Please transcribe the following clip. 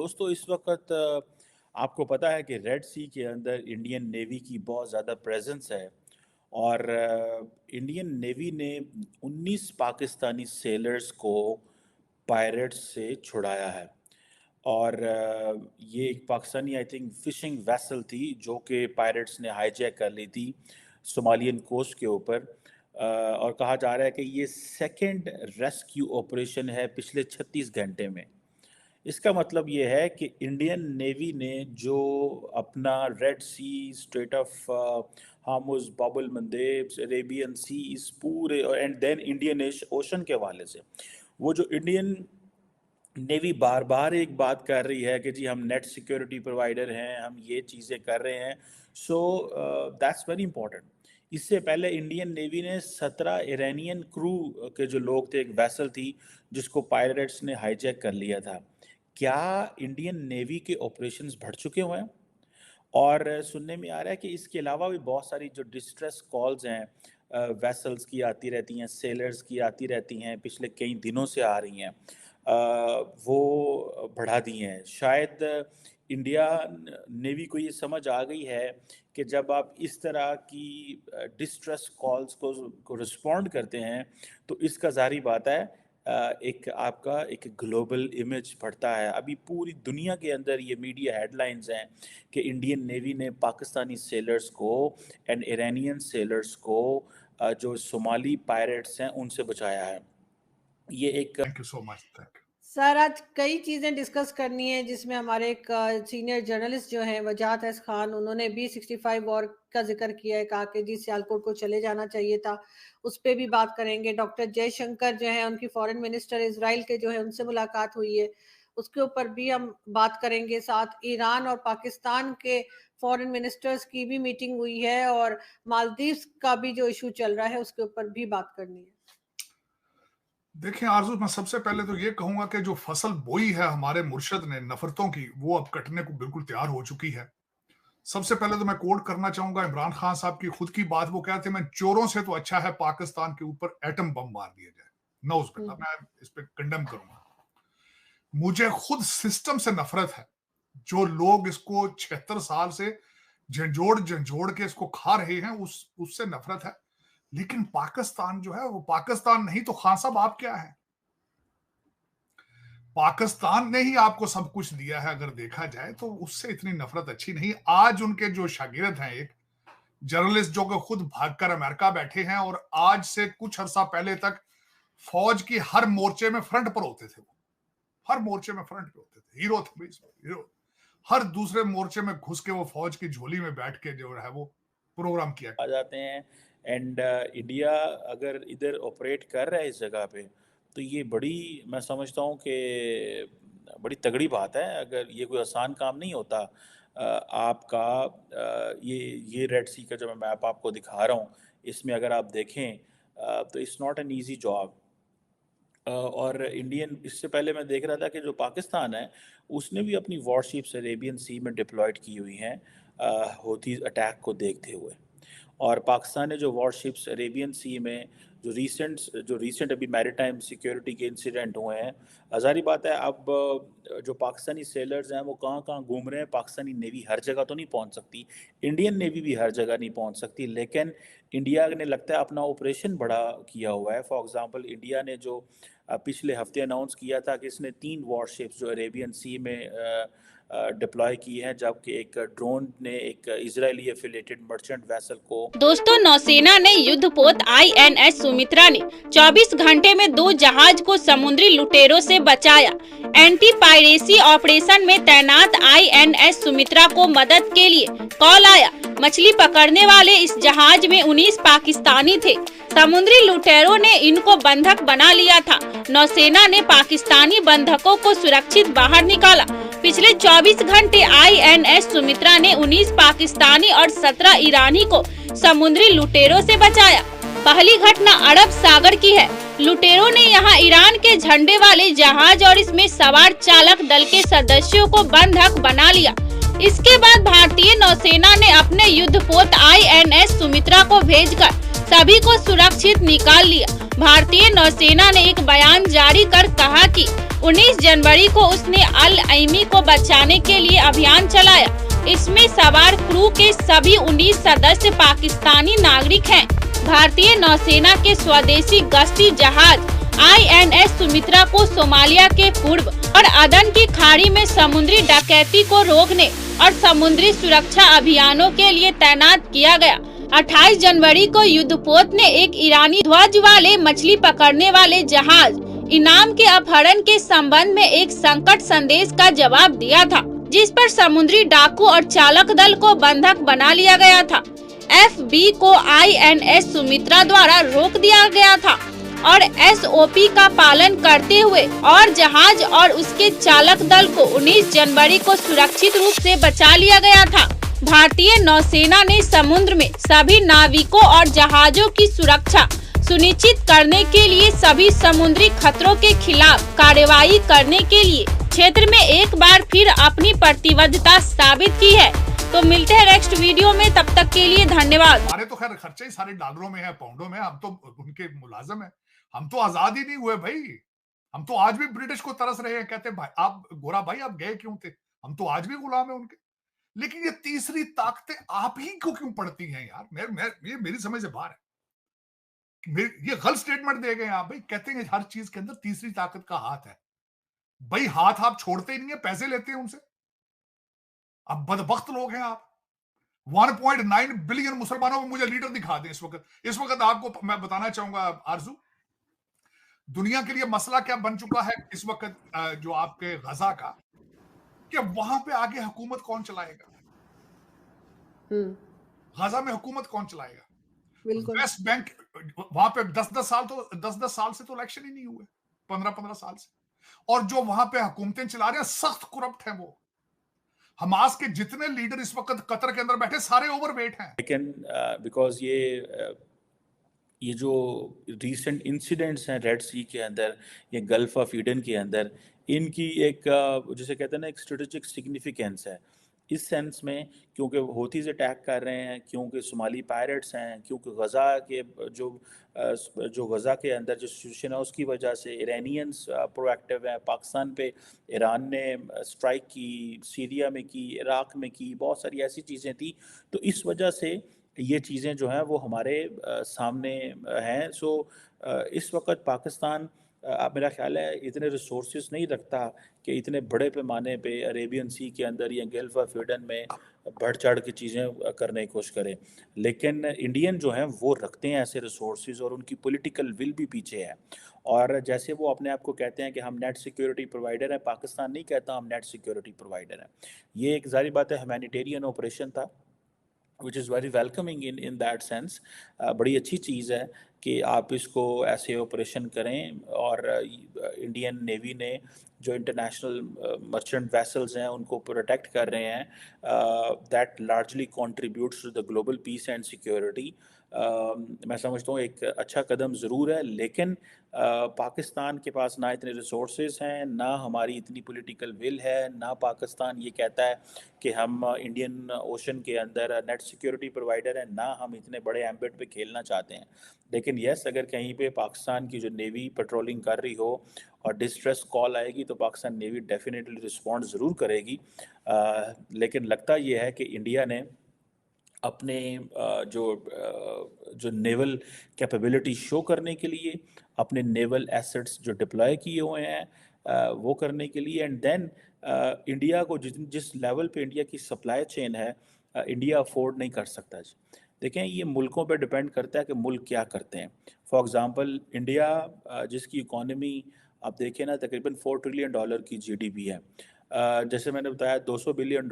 दोस्तों इस वक्त आपको पता है कि रेड सी के अंदर इंडियन नेवी की बहुत ज़्यादा प्रेजेंस है और इंडियन नेवी ने 19 पाकिस्तानी सेलर्स को पायरेट्स से छुड़ाया है। और ये एक Pakistani I think fishing vessel थी जो कि पायरेट्स ने हाईजैक कर ली थी सोमालियन कोस्ट के ऊपर। और कहा जा रहा है कि ये सेकंड रेस्क्यू ऑपरेशन है पिछले 36 घंटे में। इसका मतलब ये है कि इंडियन नेवी ने जो अपना Red Sea, strait of Hormuz, Bab el Mandeb, Arabian Sea, इस पूरे एंड देन इंडियन ओशन के हवाले से वो जो इंडियन नेवी बार बार एक बात कर रही है कि जी हम नेट सिक्योरिटी प्रोवाइडर हैं, हम ये चीज़ें कर रहे हैं। So that's very important. इससे पहले इंडियन नेवी ने 17 इरानियन क्रू के जो लोग थे, एक वेसल थी जिसको पायरेट्स ने हाईजैक कर लिया था। क्या इंडियन नेवी के ऑपरेशंस बढ़ चुके हुए हैं? और सुनने में आ रहा है कि इसके अलावा भी बहुत सारी जो डिस्ट्रेस कॉल्स हैं वेसल्स की आती रहती हैं, सेलर्स की आती रहती हैं, पिछले कई दिनों से आ रही हैं, वो बढ़ा दी हैं। शायद इंडिया नेवी को ये समझ आ गई है कि जब आप इस तरह की डिस्ट्रेस कॉल्स को रिस्पॉन्ड करते हैं तो इसका ज़ाहिर बात है एक आपका एक ग्लोबल इमेज बढ़ता है। अभी पूरी दुनिया के अंदर ये मीडिया हेडलाइंस हैं कि इंडियन नेवी ने पाकिस्तानी सेलर्स को एंड इरानियन सेलर्स को जो सोमाली पायरेट्स हैं उनसे बचाया है। ये एक thank you so much. Thank you sir. आज कई चीज़ें डिस्कस करनी है जिसमें हमारे एक सीनियर जर्नलिस्ट जो हैं वजाहत एस खान, उन्होंने भी 65 वॉर का जिक्र किया है, कहा कि जी सियालकोट को चले जाना चाहिए था, उस पर भी बात करेंगे। डॉक्टर जयशंकर जो है उनकी फॉरेन मिनिस्टर इजराइल के जो है उनसे मुलाकात हुई है, उसके ऊपर भी हम बात करेंगे। साथ ईरान और पाकिस्तान के फॉरेन मिनिस्टर्स की भी मीटिंग हुई है और मालदीव्स का भी जो इशू चल रहा है उसके ऊपर भी बात करनी है। देखिए आरजू, मैं सबसे पहले तो ये कहूंगा कि जो फसल बोई है हमारे मुर्शद ने नफरतों की, वो अब कटने को बिल्कुल तैयार हो चुकी है। सबसे पहले तो मैं कोट करना चाहूंगा इमरान खान साहब की खुद की बात। वो कहते हैं मैं चोरों से तो अच्छा है पाकिस्तान के ऊपर एटम बम मार दिया जाए। नौज बिल्ला, मैं इस पे कंडेम करूंगा। मुझे खुद सिस्टम से नफरत है। जो लोग इसको 76 साल से झंझोड़ के इसको खा रहे हैं, उससे नफरत है। लेकिन पाकिस्तान जो है वो पाकिस्तान नहीं तो खान साहब आप क्या है? पाकिस्तान ने ही आपको सब कुछ दिया है। अगर देखा जाए तो उससे इतनी नफरत अच्छी नहीं। आज उनके जो शागिर्द हैं, एक जर्नलिस्ट जो कि खुद भागकर अमेरिका बैठे हैं और आज से कुछ अरसा पहले तक फौज की हर मोर्चे में फ्रंट पर होते थे, वो हर मोर्चे में फ्रंट पे होते थे, हीरो थे, हीरो। हर दूसरे मोर्चे में घुस के वो फौज की झोली में बैठ के जो है वो प्रोग्राम किया आ जाते हैं। एंड इंडिया अगर इधर ऑपरेट कर रहा है इस जगह पे, तो ये बड़ी, मैं समझता हूँ कि बड़ी तगड़ी बात है। अगर ये कोई आसान काम नहीं होता आपका ये रेड सी का जो मैं मैप आपको दिखा रहा हूँ, इसमें अगर आप देखें तो it's not an easy job. और इंडियन, इससे पहले मैं देख रहा था कि जो पाकिस्तान है उसने भी अपनी वॉरशिप्स अरेबियन सी में डिप्लॉयड की हुई हैं हौथी अटैक को देखते हुए। और पाकिस्तान ने जो वॉरशिप्स अरेबियन सी में जो रीसेंट अभी मैरीटाइम सिक्योरिटी के इंसिडेंट हुए हैं, ज़ाहिर बात है अब जो पाकिस्तानी सेलर्स हैं वो कहाँ कहाँ घूम रहे हैं। पाकिस्तानी नेवी हर जगह तो नहीं पहुंच सकती, इंडियन नेवी भी हर जगह नहीं पहुंच सकती, लेकिन इंडिया ने लगता है अपना ऑपरेशन बड़ा किया हुआ है। फॉर एग्जांपल इंडिया ने जो पिछले हफ्ते अनाउंस किया था कि इसने 3 वॉरशिप्स जो अरेबियन सी में डिप्लॉय की हैं, जबकि एक ड्रोन ने एक इजरायली एफिलिएटेड मर्चेंट वेसल को। दोस्तों, नौसेना ने युद्धपोत INS सुमित्रा ने 24 घंटे में 2 जहाज को समुद्री लुटेरों से बचाया। एंटी पायरेसी ऑपरेशन में तैनात INS सुमित्रा को मदद के लिए कॉल आया। मछली पकड़ने वाले इस जहाज में 19 पाकिस्तानी थे। समुद्री लुटेरों ने इनको बंधक बना लिया था। नौसेना ने पाकिस्तानी बंधकों को सुरक्षित बाहर निकाला। पिछले 24 घंटे INS सुमित्रा ने 19 पाकिस्तानी और 17 ईरानी को समुद्री लुटेरों से बचाया। पहली घटना अरब सागर की है। लुटेरों ने यहां ईरान के झंडे वाले जहाज और इसमें सवार चालक दल के सदस्यों को बंधक बना लिया। इसके बाद भारतीय नौसेना ने अपने युद्धपोत INS सुमित्रा को भेजकर सभी को सुरक्षित निकाल लिया। भारतीय नौसेना ने एक बयान जारी कर कहा कि 19 जनवरी को उसने अल अइमी को बचाने के लिए अभियान चलाया। इसमें सवार क्रू के सभी 19 सदस्य पाकिस्तानी नागरिक हैं। भारतीय नौसेना के स्वदेशी गश्ती जहाज INS सुमित्रा को सोमालिया के पूर्व और अदन की खाड़ी में समुद्री डकैती को रोकने और समुद्री सुरक्षा अभियानों के लिए तैनात किया गया। 28 जनवरी को युद्धपोत ने एक ईरानी ध्वज वाले मछली पकड़ने वाले जहाज इनाम के अपहरण के संबंध में एक संकट संदेश का जवाब दिया था, जिस पर समुद्री डाकू और चालक दल को बंधक बना लिया गया था। FB को INS सुमित्रा द्वारा रोक दिया गया था और SOP का पालन करते हुए और जहाज और उसके चालक दल को 19 जनवरी को सुरक्षित रूप से बचा लिया गया था। भारतीय नौसेना ने समुद्र में सभी नाविकों और जहाजों की सुरक्षा सुनिश्चित करने के लिए सभी समुद्री खतरों के खिलाफ कार्रवाई करने के लिए क्षेत्र में एक बार फिर अपनी प्रतिबद्धता साबित की है। तो मिलते हैं नेक्स्ट वीडियो में, तब तक के लिए धन्यवाद। हमारे तो खैर खर्चे ही सारे डॉलरों में है, पाउंडों में, हम तो उनके मुलाजिम हैं। हम तो आजाद ही नहीं हुए भाई। हम तो आज भी ब्रिटिश को तरस रहे हैं, कहते हैं भाई आप गोरा भाई आप गए क्यों थे, हम तो आज भी गुलाम है उनके। लेकिन ये तीसरी ताकतें आप ही को क्यों पड़ती हैं यार? ये मेरी समझ से बाहर है। ये गलत स्टेटमेंट दे गए आप भाई। कहते हैं हर चीज के अंदर तीसरी ताकत का हाथ है। भाई हाथ आप छोड़ते ही नहीं है, पैसे लेते हैं उनसे। अब बदबख्त लोग हैं आप। 1.9 बिलियन मुसलमानों में मुझे लीडर दिखा दें इस वक्त आपको मैं बताना चाहूंगा आरजू, दुनिया के लिए मसला क्या बन चुका है इस वक्त जो आपके गजा का, कि वहां पे आगे हुकूमत कौन चलाएगा? गजा में हुकूमत कौन चलाएगा? वेस्ट बैंक वहां पे 10-10 साल से तो इलेक्शन ही नहीं हुए, 15-15 साल से। और जो वहां पे हुकूमतें चला रहे हैं सख्त करप्ट हैं वो। हमास के जितने लीडर इस वक्त कतर के अंदर बैठे सारे ओवरवेट हैं। लेकिन बिकॉज ये जो रीसेंट इंसिडेंट्स हैं रेड सी के अंदर, ये गल्फ ऑफ ईडन के अंदर, इनकी एक जिसे कहते हैं ना एक स्ट्रेटेजिक सिग्निफिकेंस है इस सेंस में, क्योंकि हूथीज़ अटैक कर रहे हैं, क्योंकि सोमाली पायरेट्स हैं, क्योंकि गज़ा के जो गज़ा के अंदर जो सिचुएशन है उसकी वजह से इरानियंस प्रोएक्टिव हैं। पाकिस्तान पे ईरान ने स्ट्राइक की, सीरिया में की, इराक़ में की, बहुत सारी ऐसी चीज़ें थी। तो इस वजह से ये चीज़ें जो हैं वो हमारे सामने हैं। सो इस वक्त पाकिस्तान मेरा ख्याल है इतने रिसोर्सेज नहीं रखता कि इतने बड़े पैमाने पे अरेबियन सी के अंदर या गल्फ ऑफ एडन में बढ़ चढ़ के चीज़ें करने की कोशिश करें। लेकिन इंडियन जो हैं वो रखते हैं ऐसे रिसोर्सेज और उनकी पॉलिटिकल विल भी पीछे है। और जैसे वो अपने आप को कहते हैं कि हम नेट सिक्योरिटी प्रोवाइडर हैं, पाकिस्तान नहीं कहता हम नेट सिक्योरिटी प्रोवाइडर हैं। ये एक जारी बात है ह्यूमैनिटेरियन ऑपरेशन था, which is very welcoming in that sense. बड़ी अच्छी चीज़ है कि आप इसको ऐसे ऑपरेशन करें। और इंडियन नेवी ने जो इंटरनेशनल मर्चेंट वेसल्स हैं उनको प्रोटेक्ट कर रहे हैं, that largely contributes to the global peace and security. मैं समझता हूँ एक अच्छा कदम ज़रूर है, लेकिन पाकिस्तान के पास ना इतने रिसोर्सेज हैं, ना हमारी इतनी पॉलिटिकल विल है, ना पाकिस्तान ये कहता है कि हम इंडियन ओशन के अंदर नेट सिक्योरिटी प्रोवाइडर हैं, ना हम इतने बड़े एम्बेट पे खेलना चाहते हैं। लेकिन यस, अगर कहीं पे पाकिस्तान की जो नेवी पेट्रोलिंग कर रही हो और डिस्ट्रेस कॉल आएगी तो पाकिस्तान नेवी डेफिनेटली रिस्पॉन्ड ज़रूर करेगी। लेकिन लगता ये है कि इंडिया ने अपने जो नेवल कैपेबिलिटी शो करने के लिए, अपने नेवल एसेट्स जो डिप्लॉय किए हुए हैं वो करने के लिए, एंड देन इंडिया को जिस लेवल पे इंडिया की सप्लाई चेन है इंडिया अफोर्ड नहीं कर सकता जी। देखें, ये मुल्कों पे डिपेंड करता है कि मुल्क क्या करते हैं। फॉर एग्ज़ाम्पल इंडिया जिसकी इकॉनमी आप देखें ना तकरीबन $4 ट्रिलियन की GDP है, जैसे मैंने बताया $200 बिलियन